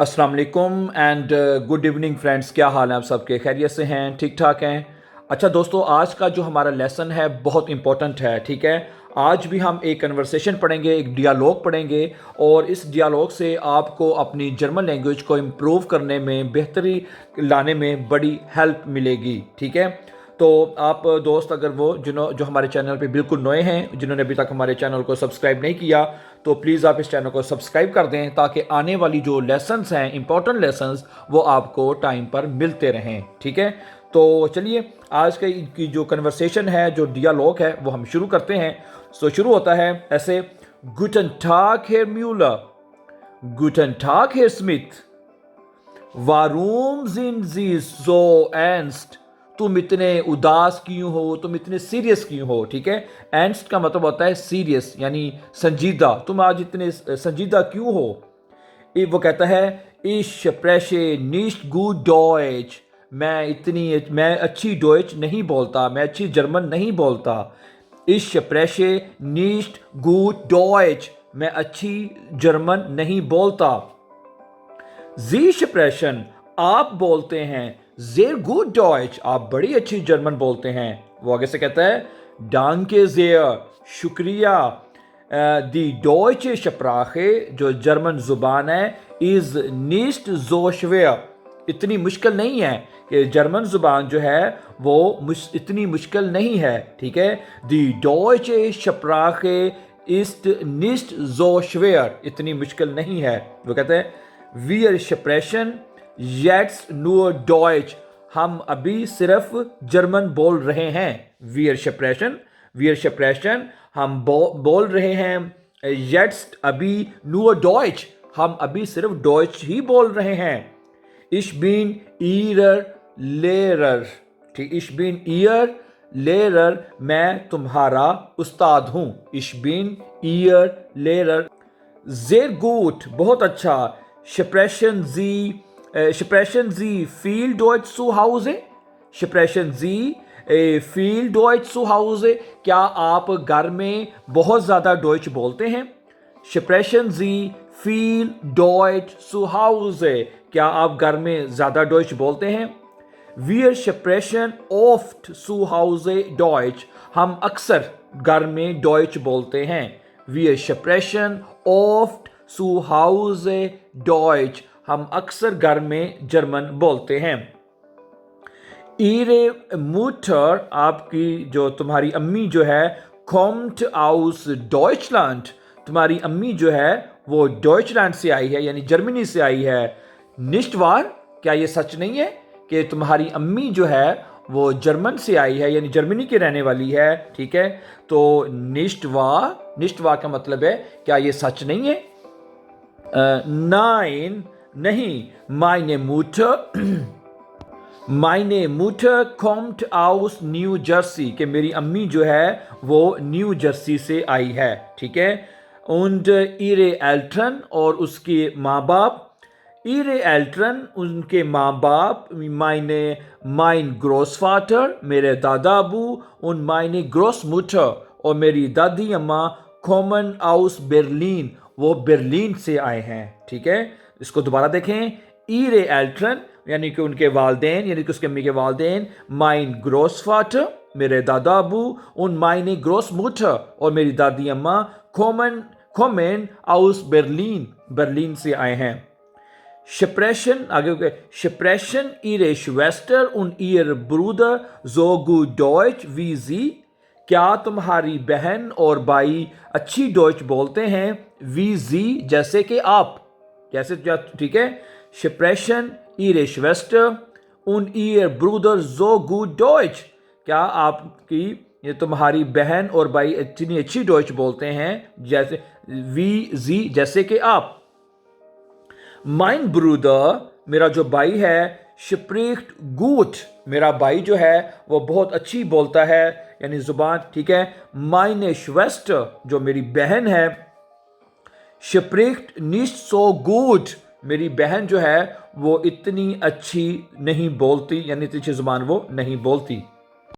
अस्सलाम वालेकुम and good evening friends. क्या हाल है आप सबके? खैरियत से हैं? ठीक ठाक हैं? अच्छा दोस्तों, आज का जो हमारा लेसन है बहुत इंपॉर्टेंट है। ठीक है, आज भी हम एक कन्वर्सेशन पढ़ेंगे, एक डियालॉग पढ़ेंगे और इस डियालॉग से आपको अपनी जर्मन लैंग्वेज को इम्प्रूव करने में, बेहतरी लाने में बड़ी हेल्प मिलेगी। ठीक है, तो आप दोस्त अगर वो जो हमारे चैनल पे बिल्कुल नए हैं, जिन्होंने अभी तक हमारे चैनल को सब्सक्राइब नहीं किया, तो प्लीज़ आप इस चैनल को सब्सक्राइब कर दें ताकि आने वाली जो लेसन्स हैं, इंपॉर्टेंट लेसन्स, वो आपको टाइम पर मिलते रहें। ठीक है, तो चलिए आज की जो कन्वर्सेशन है, जो डियालॉग है, वो हम शुरू करते हैं। सो शुरू होता है ऐसे: गुटन टाग हेर म्यूलर, गुटन टाग हेर Smith, वारूम sind Sie so ernst? तुम इतने उदास क्यों हो, तुम इतने सीरियस क्यों हो? ठीक है, एंस्ट का मतलब होता है सीरियस, यानी संजीदा। तुम आज इतने संजीदा क्यों हो? वो कहता है ich spreche nicht gut Deutsch, मैं अच्छी डोइच नहीं बोलता, मैं अच्छी जर्मन नहीं बोलता। ich spreche nicht gut Deutsch, मैं अच्छी जर्मन नहीं बोलता। जी सप्रेशन, आप बोलते हैं। जेर गुड डॉइच, आप बड़ी अच्छी जर्मन बोलते हैं। वो आगे से कहता है डांके जेर, शुक्रिया। दी डॉइचे शप्राखे, जो जर्मन जुबान है, इज निस्ट जो schwer, इतनी मुश्किल नहीं है। कि जर्मन जुबान जो है वो इतनी मुश्किल नहीं है। ठीक है, दी डॉइचे शप्राखे इस्ट निस्ट जो schwer, इतनी मुश्किल नहीं है। वो कहते हैं Wir sprechen jetzt nur Deutsch, हम अभी सिर्फ जर्मन बोल रहे हैं। Wir sprechen, हम बोल रहे हैं। Jetzt, अभी, nur Deutsch, हम अभी सिर्फ डॉइच ही बोल रहे हैं। Ich bin Ihrer Lehrer, ठीक, Ich bin Ihr Lehrer, मैं तुम्हारा उस्ताद हूँ। Ich bin Ihr Lehrer, sehr gut, बहुत अच्छा। Sprechen Sie viel Deutsch zu Hause? Sprechen Sie viel Deutsch zu Hause? क्या आप घर में बहुत ज़्यादा डॉइच बोलते हैं? Sprechen Sie viel Deutsch zu Hause? क्या आप घर में ज़्यादा डॉइच बोलते हैं? Wir sprechen oft zu Hause Deutsch, हम अक्सर घर में डॉइच बोलते हैं। Wir sprechen oft zu Hause Deutsch, हम अक्सर घर में जर्मन बोलते हैं। Ihre Mutter, आपकी जो तुम्हारी अम्मी जो है, kommt aus Deutschland, तुम्हारी अम्मी जो है वो डॉइचलैंड से आई है, यानी जर्मनी से आई है। Nicht wahr, क्या ये सच नहीं है कि तुम्हारी अम्मी जो है वो जर्मन से आई है, यानी जर्मनी की रहने वाली है। ठीक है, तो nicht wahr का मतलब है क्या ये सच नहीं है? Nein, नहीं। meine Mutter kommt aus New Jersey, कि मेरी अम्मी जो है वो न्यू जर्सी से आई है। ठीक है, und ihre Eltern, और उसके माँ बाप। ihre Eltern, उनके माँ बाप। mein Großvater, मेरे दादा अबू। und meine Großmutter, और मेरी दादी अम्मा। kommen aus Berlin, वो बर्लिन से आए हैं। ठीक है, इसको दोबारा देखें। ihre Eltern, यानी कि उनके वालदेन, यानी कि उसके अम्मी के वालदेन। mein Großvater, मेरे दादा अबू। und meine Großmutter, और मेरी दादी अम्मा। kommen aus Berlin, बर्लिन से आए हैं। Sprechen, आगे Sprechen ihre Schwester und ihr Bruder so gut Deutsch wie Sie? क्या तुम्हारी बहन और भाई अच्छी डॉइच बोलते हैं? wie Sie, जैसे कि आप, कैसे? ठीक है, Sprechen ihre Schwester und ihr Bruder so gut Deutsch, क्या आपकी ये तुम्हारी बहन और भाई इतनी अच्छी डॉइच बोलते हैं जैसे wie Sie, जैसे कि आप। mein Bruder, मेरा जो भाई है, spricht gut, मेरा भाई जो है वो बहुत अच्छी बोलता है, यानी जुबान। ठीक है, meine Schwester, जो मेरी बहन है, spricht nicht so gut, मेरी बहन जो है वो इतनी अच्छी नहीं बोलती, यानी इतनी अच्छी जुबान वो नहीं बोलती।